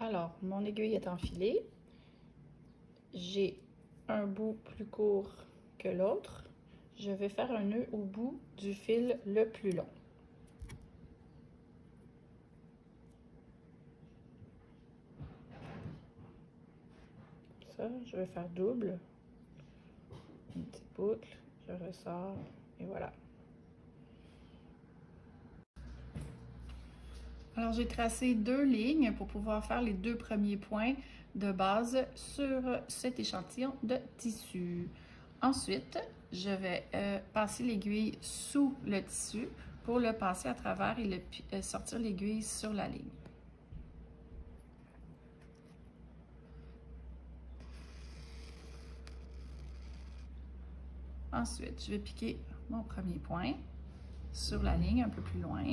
Alors, mon aiguille est enfilée. J'ai un bout plus court que l'autre. Je vais faire un nœud au bout du fil le plus long. Ça, je vais faire double. Une petite boucle, je ressors et voilà. Alors, j'ai tracé 2 lignes pour pouvoir faire les 2 premiers points de base sur cet échantillon de tissu. Ensuite, je vais passer l'aiguille sous le tissu pour le passer à travers et sortir l'aiguille sur la ligne. Ensuite, je vais piquer mon premier point sur la ligne un peu plus loin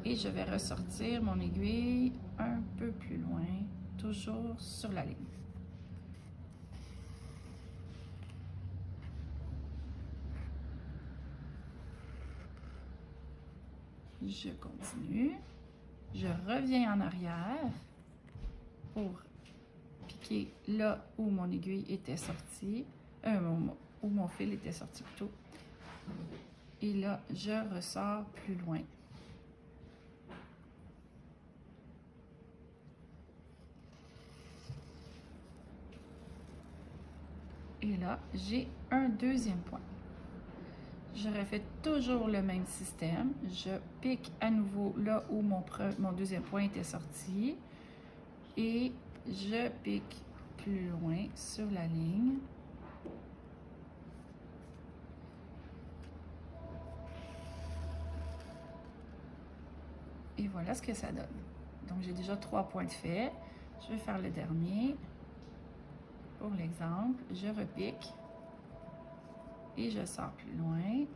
et je vais ressortir mon aiguille un peu plus loin, toujours sur la ligne. Je continue, je reviens en arrière pour piquer là où mon aiguille était sortie, où mon fil était sorti plutôt. Et là, je ressors plus loin. Et là, j'ai un deuxième point. Je refais toujours le même système. Je pique à nouveau là où mon deuxième point était sorti. Et je pique plus loin sur la ligne. Et voilà ce que ça donne. Donc, j'ai déjà 3 points de fait. Je vais faire le dernier. Pour l'exemple, je repique et je sors plus loin.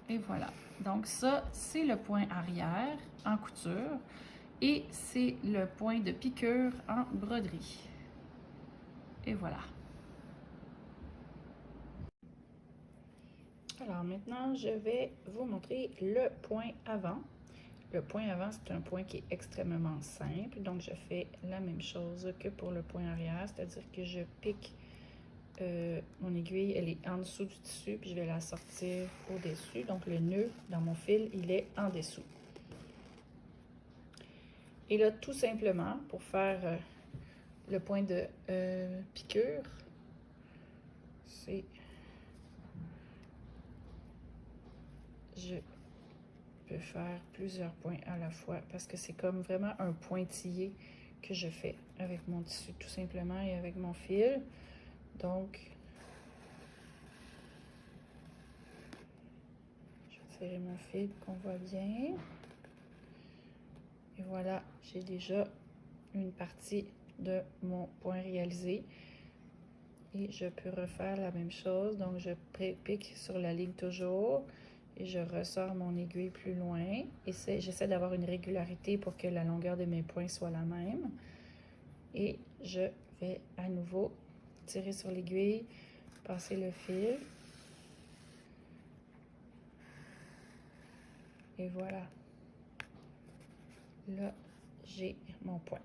Et voilà. Donc ça, c'est le point arrière en couture et c'est le point de piqûre en broderie. Et voilà. Alors maintenant, je vais vous montrer le point avant. Le point avant, c'est un point qui est extrêmement simple. Donc, je fais la même chose que pour le point arrière, c'est-à-dire que je pique mon aiguille, elle est en dessous du tissu, puis je vais la sortir au-dessus. Donc, le nœud dans mon fil, il est en dessous. Et là, tout simplement, pour faire le point de piqûre, c'est... Je peux faire plusieurs points à la fois parce que c'est comme vraiment un pointillé que je fais avec mon tissu tout simplement et avec mon fil. Donc, je vais tirer mon fil qu'on voit bien. Et voilà, j'ai déjà une partie de mon point réalisé. Et je peux refaire la même chose. Donc, je pique sur la ligne toujours. Et je ressors mon aiguille plus loin. Et j'essaie d'avoir une régularité pour que la longueur de mes points soit la même. Et je vais à nouveau tirer sur l'aiguille, passer le fil. Et voilà. Là, j'ai mon point.